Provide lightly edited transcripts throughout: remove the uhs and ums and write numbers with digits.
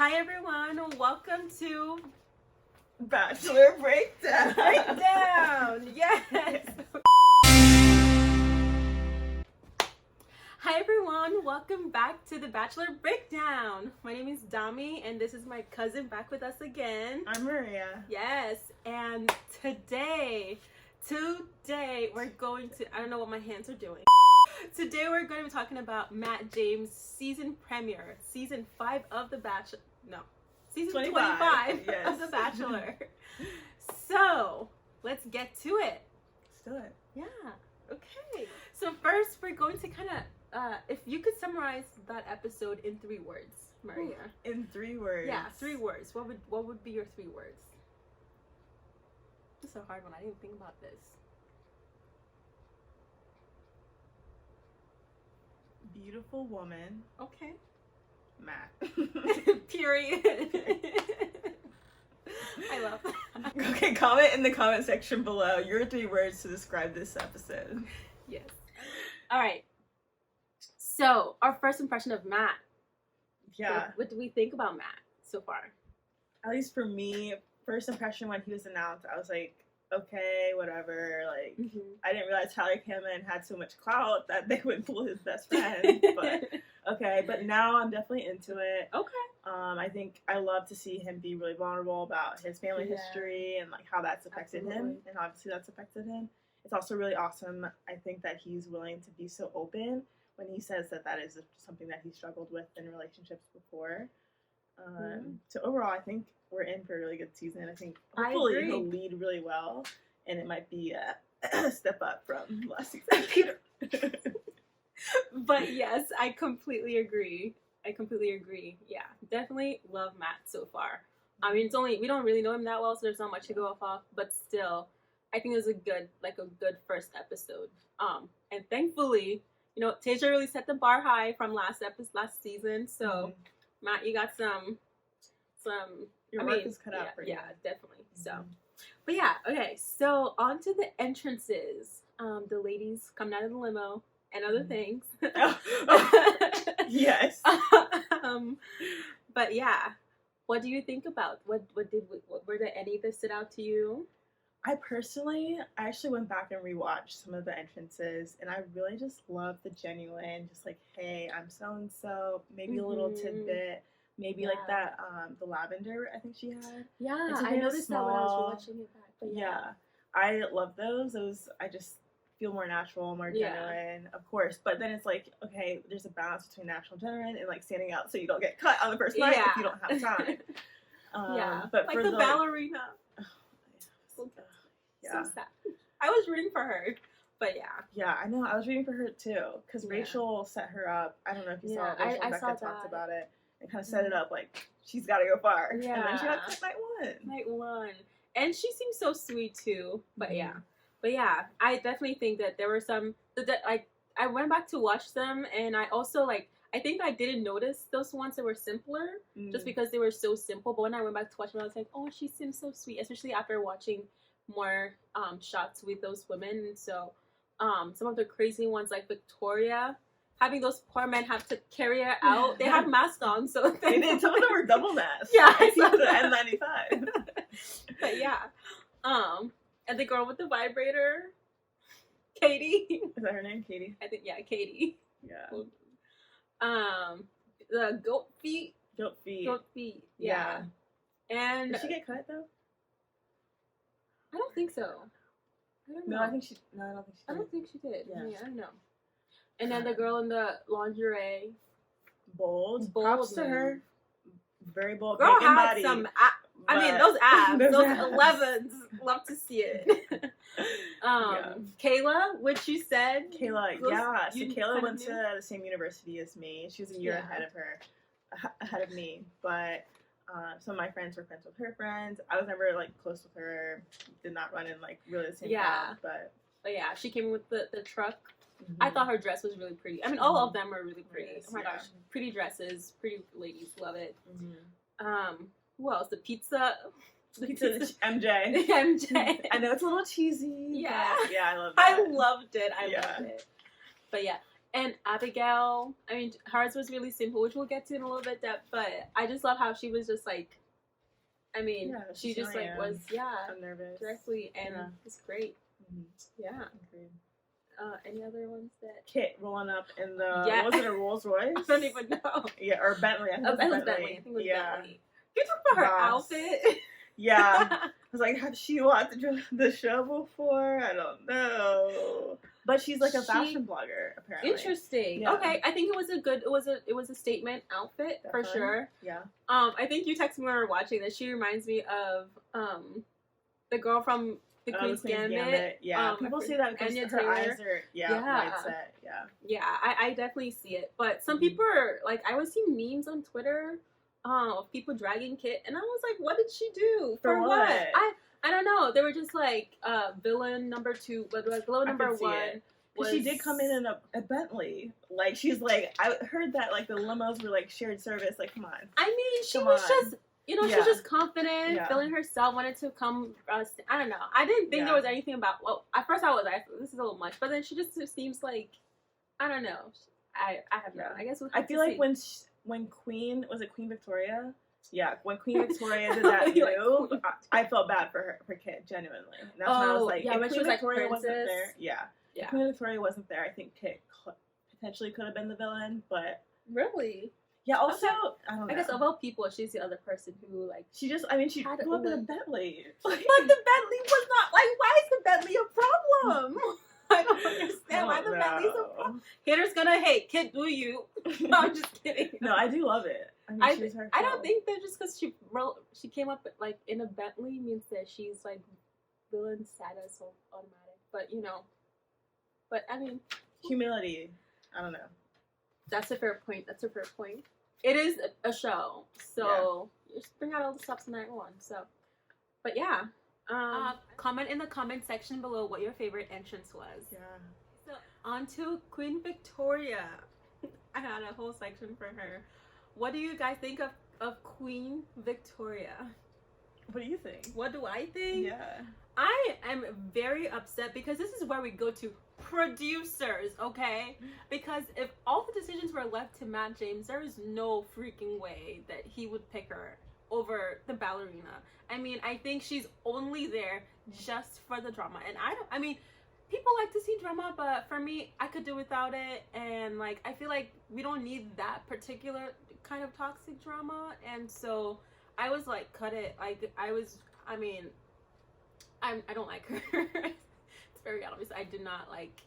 Hi everyone, welcome to Bachelor Breakdown. Breakdown. Yes. Hi everyone, welcome back to the Bachelor Breakdown. My name is Dami and this is my cousin back with us again. I'm Maria. Yes, and today we're going to, I don't know what my hands are doing. Today we're going to be talking about Matt James' season premiere, season 5 of The Bachelor. No, season 25 yes. of The Bachelor. So, let's get to it. Let's do it. Yeah, okay. So first we're going to kind of, if you could summarize that episode in 3 words, Maria. In 3 words? Yeah, 3 words. What would be your 3 words? This is a hard one. I didn't think about this. Beautiful woman. Okay. Matt. Period. I love that. Okay, comment in the comment section below your 3 words to describe this episode. Yes. All right. So, our first impression of Matt. Yeah. What do we think about Matt so far? At least for me, first impression when he was announced, I was like, okay, whatever. Like, I didn't realize Tyler Cameron had so much clout that they would pull his best friend. But okay, but now I'm definitely into it. Okay. I think I love to see him be really vulnerable about his family history and like how that's affected him, and obviously that's affected him. It's also really awesome, I think, that he's willing to be so open when he says that that is something that he struggled with in relationships before. So overall, I think we're in for a really good season. I think hopefully he'll lead really well, and it might be a step up from last season. Peter. But yes, I completely agree. Yeah, definitely love Matt so far. I mean, we don't really know him that well, so there's not much to go off, but still, I think it was a good first episode. And thankfully, you know, Tasia really set the bar high from last season. So, Matt, you got some. Your work is cut out for you. Yeah, definitely. So, but yeah, okay. So on to the entrances. The ladies coming out of the limo and other things. Yes. But yeah, what do you think about were there any that stood out to you? I actually went back and rewatched some of the entrances, and I really just love the genuine, just like, hey, I'm so and so, maybe a little tidbit, maybe like that, the lavender I think she had. Yeah, I noticed that when I was watching it back. But yeah, I love those. I just feel more natural, more genuine, of course. But then it's like, okay, there's a balance between natural and genuine and like standing out so you don't get cut on the first night if you don't have time. But like for the ballerina. Yeah. So sad. I was rooting for her, but yeah. Yeah, I know. I was rooting for her too, because Rachel set her up. I don't know if you saw it. Rachel and Becca talked about it and kind of set it up like she's got to go far. Yeah. And then she got cut night one. And she seems so sweet too. But yeah. But yeah, I definitely think that there were some I went back to watch them, and I also I think I didn't notice those ones that were simpler just because they were so simple. But when I went back to watch them, I was like, oh, she seems so sweet, especially after watching more shots with those women. And so some of the crazy ones like Victoria, having those poor men have to carry her out. They have masks on, so they did. Some of them were double masks. Yeah, I saw the N95. But yeah, and the girl with the vibrator, Katie. Is that her name, Katie? I think Katie. Yeah. The goat feet. Yeah. And did she get cut though? I don't think so. I don't know. I don't think she did. I don't think she did. Yeah. I don't know. And then the girl in the lingerie. Bold. Props to her. Very bold. Girl had body, some. I mean, those abs, those abs. 11s. Love to see it. Kayla, which you said. Kayla, yeah. So Kayla went to the same university as me. She was a year ahead of me, but. Some of my friends were friends with her friends. I was never close with her. Did not run in really the same crowd, but yeah, she came with the truck. I thought her dress was really pretty. I mean, all of them were really pretty. Oh my gosh, pretty dresses, pretty ladies, love it. Who else? The pizza MJ. MJ. I know it's a little cheesy. Yeah, but yeah, I love that. I loved it. I loved it. But yeah, And Abigail, I mean, hers was really simple, which we'll get to in a little bit depth, but I just love how she was just like, I mean, she just like was, I'm nervous. Directly, and it's great. Mm-hmm. Yeah. Agreed. Any other ones that Kit rolling up in the was it a Rolls Royce? I don't even know. Yeah, or Bentley. I think it was Bentley. I think it was Bentley. Good for her outfit. Yeah. I was like, had she watched the show before? I don't know. But she's like a fashion blogger, apparently. Interesting. Yeah. Okay, I think it was a statement outfit. Definitely. For sure. Yeah. I think you texted me when we were watching this. She reminds me of the girl from The Queen's Gambit. Yeah. People say that because her eyes are wide set. Yeah. Yeah, I definitely see it. But some people are like, I was seeing memes on Twitter of people dragging Kit, and I was like, what did she do? For what? I don't know. They were just like villain number 2, but like villain number 1. She did come in a Bentley. Like, she's like, I heard that like the limos were like shared service. Like, come on. I mean, she was just, she was just confident, feeling herself, wanted to come. I don't know. I didn't think there was anything about. Well, at first I was like, this is a little much, but then she just seems like, I don't know. I have no. I guess I feel like when Queen Victoria. Yeah, when Queen Victoria did that move, I felt bad for Kit, genuinely. And that's when I was like, if Queen Victoria wasn't there, if Queen Victoria wasn't there, I think Kit potentially could have been the villain, but... Really? Yeah, also, I don't know. I guess of all people, she's the other person who, like... She grew up in a Bentley. But the Bentley was not... Like, why is the Bentley a problem? I don't understand why the Bentley's a problem. Haters gonna hate. Kid, do you? No, I'm just kidding. No, I do love it. I mean, I don't think that just because she came up like in a Bentley means that she's like villain status so automatic. But I mean, humility. I don't know. That's a fair point. It is a show, so just bring out all the stops in night 1. So, but yeah. Comment in the comment section below what your favorite entrance was. Yeah. So on to Queen Victoria. I had a whole section for her. What do you guys think of Queen Victoria? What do you think? What do I think? Yeah. I am very upset because this is where we go to producers, okay? Because if all the decisions were left to Matt James, there is no freaking way that he would pick her over the ballerina. I mean, I think she's only there just for the drama. And people like to see drama, but for me, I could do without it. And like, I feel like we don't need that particular kind of toxic drama. And so I was like, cut it. I don't like her. It's very obvious. I did not like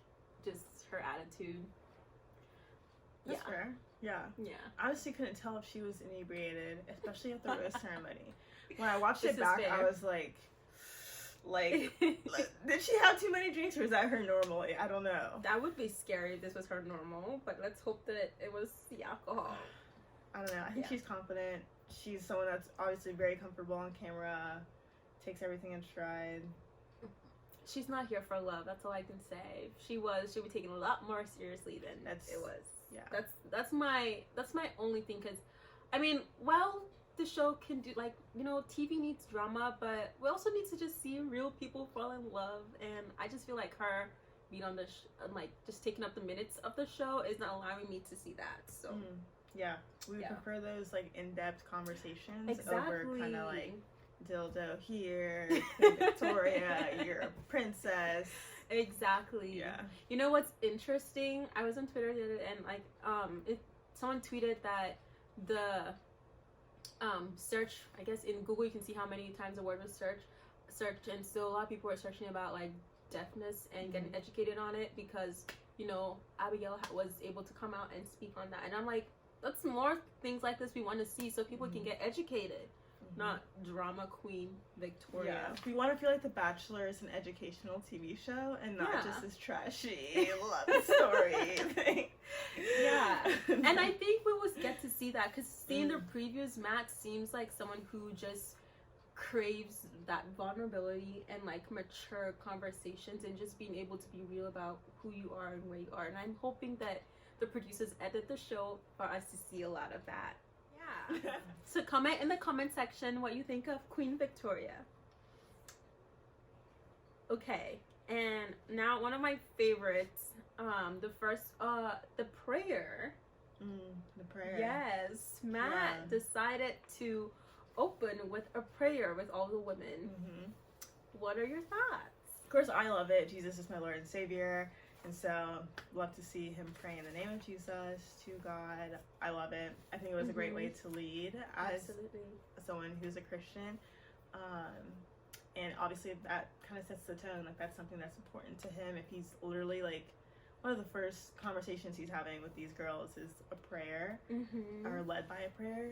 just her attitude. That's fair. Yeah. Honestly, couldn't tell if she was inebriated, especially at the rose ceremony. When I watched it back, I was like, did she have too many drinks, or is that her normally? I don't know. That would be scary if this was her normal, but let's hope that it was the alcohol. I don't know. I think she's confident. She's someone that's obviously very comfortable on camera, takes everything in stride. She's not here for love. That's all I can say. If she was, she'd be taken a lot more seriously than it was. Yeah. That's my only thing. Because, I mean, the show can do, like, TV needs drama, but we also need to just see real people fall in love. And I just feel like her being on the just taking up the minutes of the show is not allowing me to see that. So yeah, we would prefer those like in-depth conversations over kind of like dildo here, Queen Victoria, you're a princess. Exactly. Yeah. You know what's interesting? I was on Twitter the other day, and like someone tweeted that the search, I guess in Google you can see how many times the word was searched, and so a lot of people are searching about like deafness and getting educated on it because Abigail was able to come out and speak on that, and I'm like, that's more things like this we want to see so people can get educated. Not drama queen Victoria. Yeah. We want to feel like The Bachelor is an educational TV show and not just this trashy love story thing. Yeah. And I think we will get to see that because seeing the previews, Matt seems like someone who just craves that vulnerability and like mature conversations and just being able to be real about who you are and where you are. And I'm hoping that the producers edit the show for us to see a lot of that. So comment in the comment section what you think of Queen Victoria. Okay, and now one of my favorites, the first the prayer. The prayer. Yes, Matt decided to open with a prayer with all the women. Mm-hmm. What are your thoughts? Of course, I love it. Jesus is my Lord and Savior, and so love to see him pray in the name of Jesus to God. I love it. I think it was a great way to lead as someone who's a Christian, and obviously that kind of sets the tone. Like that's something that's important to him. If he's literally like one of the first conversations he's having with these girls is a prayer, or led by a prayer,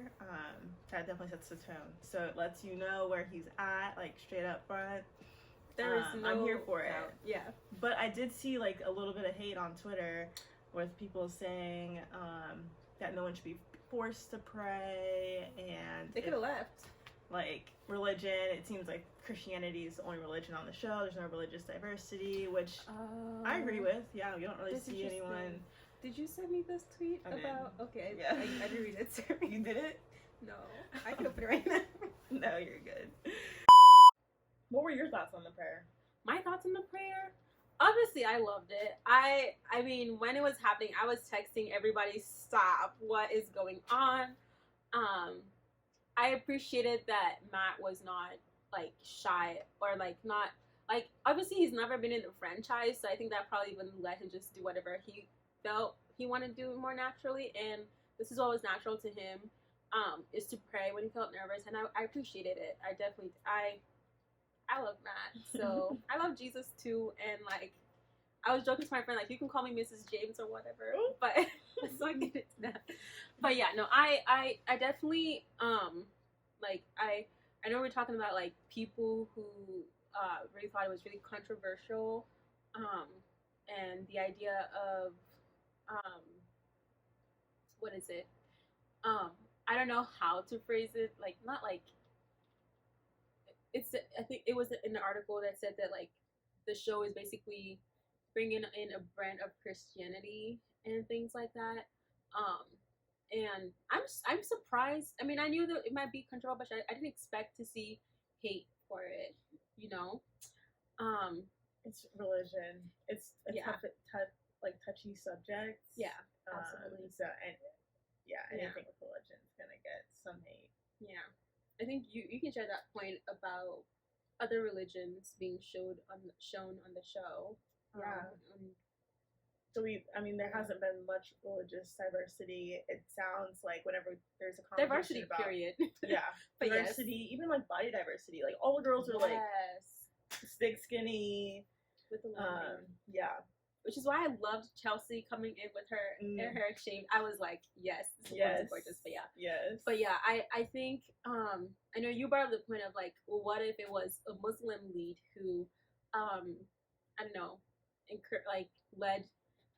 that definitely sets the tone. So it lets you know where he's at, like straight up front. There is no I'm here for it. Yeah. But I did see like a little bit of hate on Twitter with people saying that no one should be forced to pray, and they could have left. Like religion, it seems like Christianity is the only religion on the show. There's no religious diversity, which I agree with. Yeah, you don't really see anyone. Did you send me this tweet about? Okay, yeah, I didn't read it. Sorry. You did it? No, I can open it right now. No, you're good. What were your thoughts on the prayer? My thoughts on the prayer? Obviously, I loved it. I mean, when it was happening, I was texting everybody, "Stop! What is going on?" I appreciated that Matt was not like shy or like not like obviously he's never been in the franchise, so I think that probably wouldn't let him just do whatever he felt he wanted to do more naturally, and this is what was natural to him, is to pray when he felt nervous, and I appreciated it. I love Matt, so I love Jesus too, and like I was joking to my friend, like, you can call me Mrs. James or whatever, but let's not get into that. But yeah, no, I definitely, like, I know we're talking about, like, people who really thought it was really controversial, and the idea of, what is it? I don't know how to phrase it, like, not like, I think it was in the article that said that, like, the show is basically bringing in a brand of Christianity and things like that. And I'm surprised. I mean, I knew that it might be controversial, but I didn't expect to see hate for it. You know, it's religion. It's a tough, like touchy subject. Yeah, absolutely. So anything with religion is gonna get some hate. Yeah, I think you can share that point about other religions being shown on the show. Yeah. So there hasn't been much religious diversity. It sounds like whenever there's a conversation about period. Yeah. But diversity, even like body diversity. Like all the girls are like thick, skinny. With the long yeah. Which is why I loved Chelsea coming in with her hair exchange. I was like, yes, this is gorgeous. But yeah. Yes. But yeah, I think I know you brought up the point of like, well, what if it was a Muslim lead who I don't know, led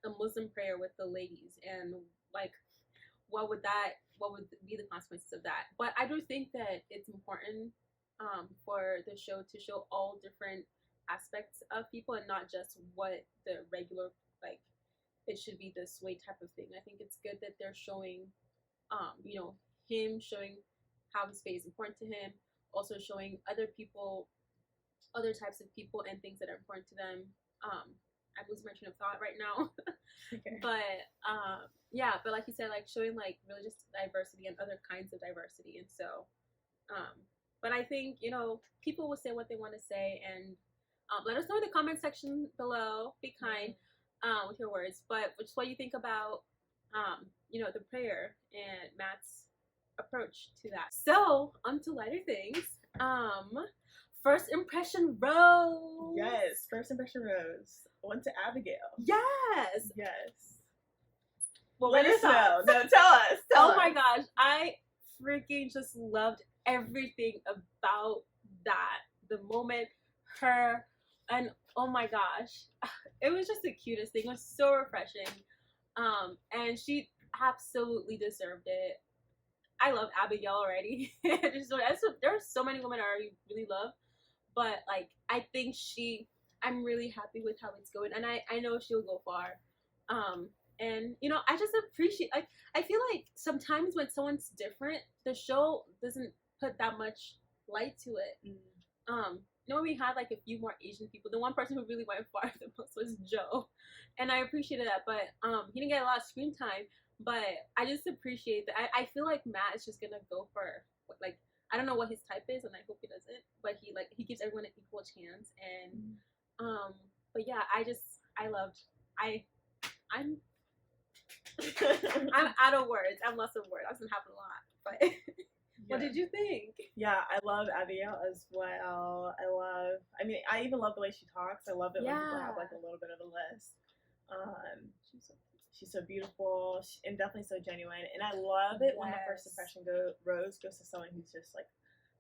a Muslim prayer with the ladies, and like what would be the consequences of that? But I do think that it's important for the show to show all different aspects of people and not just what the regular, like, it should be this way type of thing. I think it's good that they're showing him showing how his faith is important to him, also showing other people, other types of people and things that are important to them. I lose my train of thought right now. Okay. But but like you said, like showing like religious diversity and other kinds of diversity. And so but I think, people will say what they want to say, and let us know in the comment section below. Be kind with your words, but just what you think about the prayer and Matt's approach to that. So on to lighter things. First impression rose. Yes, first impression rose. Went to Abigail. Yes. Well, let us know. No, tell us. Oh my gosh, I freaking just loved everything about that. The moment, her, and oh my gosh, it was just the cutest thing. It was so refreshing. And she absolutely deserved it. I love Abigail already. There are so many women I already really love, but like I think I'm really happy with how it's going, and I know she'll go far. And I just appreciate, like, I feel like sometimes when someone's different, the show doesn't put that much light to it. you know, we had like a few more Asian people. The one person who really went far the most was Joe, and I appreciated that. But he didn't get a lot of screen time. But I just appreciate that. I feel like Matt is just gonna go for like, I don't know what his type is, and I hope he doesn't. But he gives everyone an equal chance. And but yeah, I loved I I'm I'm out of words. I'm lost of words. I wasn't having a lot, but. What did you think? Yeah, I love Abigail as well. I even love the way she talks. I love it when people have like a little bit of a list. She's so beautiful and definitely so genuine. And I love it when the first impression rose goes to someone who's just like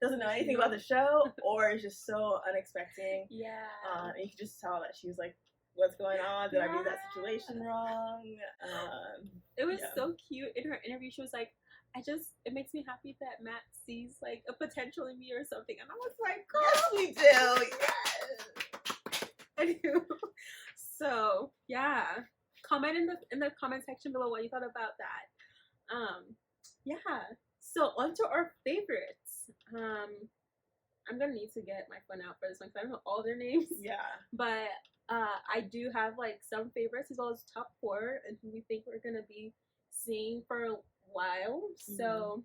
doesn't know anything about the show or is just so unexpected. Yeah. And you can just tell that she was like, what's going on? Did I read that situation wrong? It was so cute. In her interview, she was like, it makes me happy that Matt sees like a potential in me or something. And I was like, girl, yes, we do. I do. So yeah. Comment in the comment section below what you thought about that. Yeah. So on to our favorites. I'm gonna need to get my phone out for this one because I don't know all their names. Yeah. But I do have like some favorites as well as top 4 and who we think we're gonna be seeing for a while. So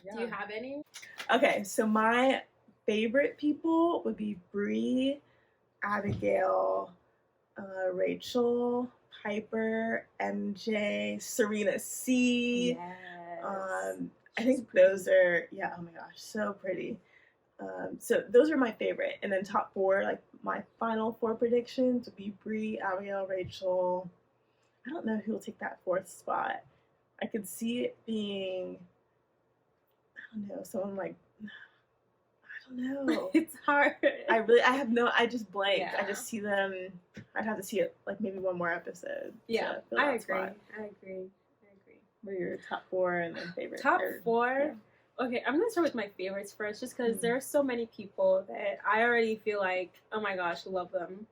do you have any? Okay, so my favorite people would be Bree, Abigail, Rachel, Piper, MJ, Serena C. Yes. I think those are oh my gosh, so pretty. So those are my favorite. And then top 4, like my final 4 predictions would be Bree, Abigail, Rachel. I don't know who will take that 4th spot. I could see it being, I don't know, someone like, I don't know. It's hard. I just blanked. Yeah. I just see them, I'd have to see it like maybe one more episode. Yeah, I agree. What are your top 4 and then favorite? Top 4? Yeah. Okay, I'm going to start with my favorites first just because there are so many people that I already feel like, oh my gosh, love them.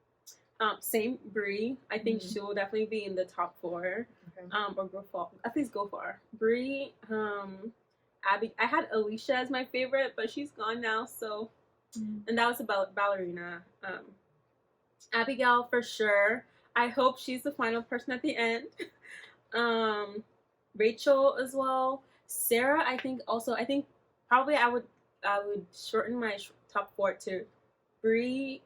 Same Bree. I think she will definitely be in the top 4. Okay. Or go far. At least go far. Bree, Abby. I had Alicia as my favorite, but she's gone now. So, and that was about ballerina. Abigail for sure. I hope she's the final person at the end. Rachel as well. Sarah, I think also. I think probably I would shorten my top 4 to Bree,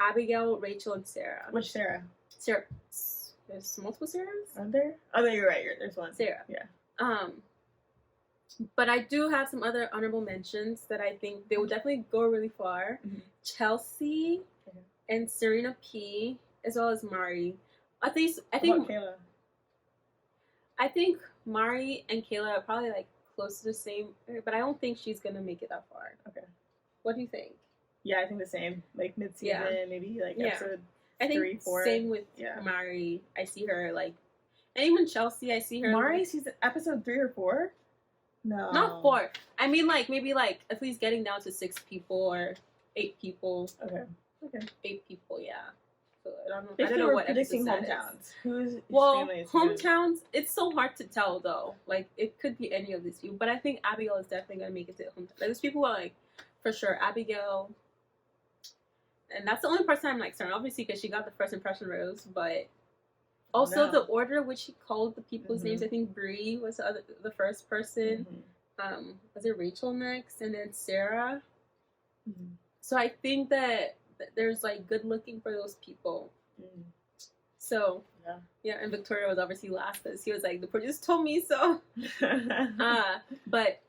Abigail, Rachel, and Sarah. Which Sarah? Sarah. There's multiple Sarahs? Are there? Oh, no, you're right. There's one. Sarah. Yeah. But I do have some other honorable mentions that I think they will definitely go really far. Chelsea and Serena P, as well as Mari. I think Kayla? I think Mari and Kayla are probably like close to the same, but I don't think she's gonna make it that far. Okay. What do you think? Yeah, I think the same. Like mid-season, maybe like episode 3, 4. Same with Mari. I see her like, and even Chelsea, I see her. Mari season episode 3 or 4. No, not 4. I mean, like maybe like at least getting down to 6 people or 8 people. Okay. 8 people, yeah. So I don't know what predicting hometowns. Hometowns. It's so hard to tell though. Like it could be any of these people, but I think Abigail is definitely gonna make it to hometown. Like there's people who are like, for sure, Abigail. And that's the only person I'm like certain, obviously, because she got the first impression rose. But also the order which she called the people's names. I think Bree was the first person. Was it Rachel next, and then Sarah? So I think that there's like good looking for those people. So and Victoria was obviously last because he was like, the producer told me so. But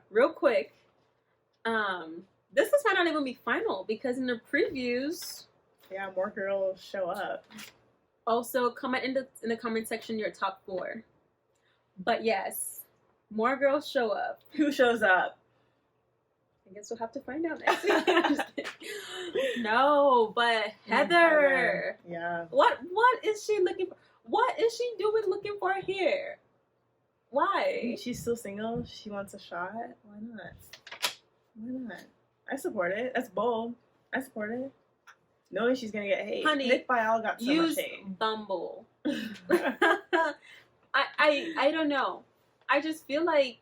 real quick, this might not even be final because in the previews, more girls show up. Also, comment in the comment section your top 4. But yes, more girls show up. Who shows up? I guess we'll have to find out next week. No, but Heather. Yeah. What is she looking for? What is she doing looking for here? Why? She's still single. She wants a shot. Why not? I support it. That's bold. I support it. Knowing she's gonna get hate. Honey, Nick Viall got so much hate. Use Bumble. I don't know. I just feel like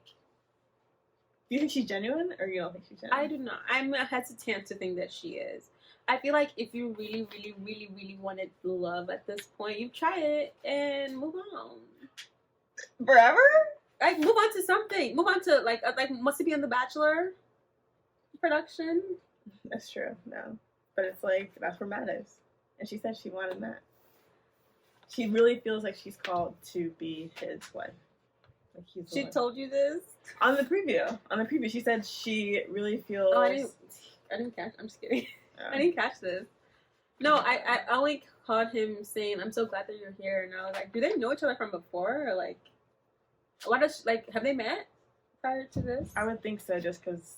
you think she's genuine, or you don't think she's genuine? I do not. I'm hesitant to think that she is. I feel like if you really, really, really, really wanted love at this point, you try it and move on. Forever? Like, move on to something. Move on to, like must it be on The Bachelor production? That's true, no. But it's like, that's where Matt is. And she said she wanted Matt. She really feels like she's called to be his wife. Like she told you this? On the preview, she said she really feels... Oh, I didn't catch. I'm just kidding. I didn't catch this. No, I only caught him saying, "I'm so glad that you're here," and I was like, "Do they know each other from before, or like, what is have they met prior to this?" I would think so, just because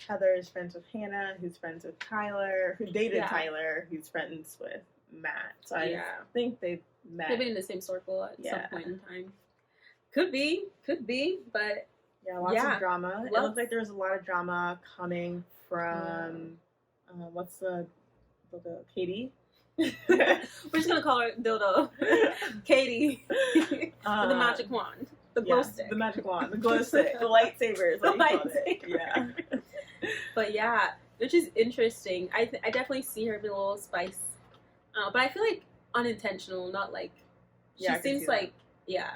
Heather is friends with Hannah, who's friends with Tyler, who dated Tyler, who's friends with Matt. So I think they've met. They've been in the same circle at some point in time. Could be, but lots of drama. It looked like there was a lot of drama coming from. What's the Katie? We're just gonna call her Dildo. Katie. With the magic wand. The glow stick. The magic wand. The glow stick. The lightsabers. The lightsaber. Yeah. But yeah, which is interesting. I definitely see her being a little spice. But I feel like unintentional, not like... She seems like... Yeah.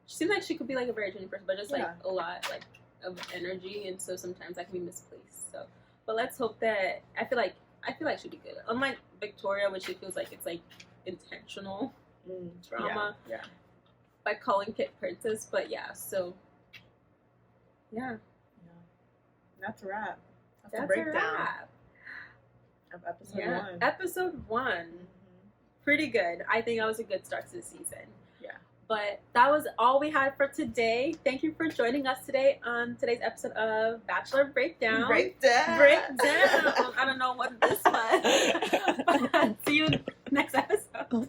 She seems like she could be like a very genuine person, but just like a lot like of energy, and so sometimes that can be misplaced. So... But let's hope that I feel like she'll be good. Unlike Victoria, which she feels like it's like intentional drama by calling Kit Princess. But so that's a wrap. That's a breakdown a wrap of episode 1. Episode 1, pretty good. I think that was a good start to the season. But that was all we had for today. Thank you for joining us today on today's episode of Bachelor Breakdown. Breakdown. I don't know what this was. See you next episode.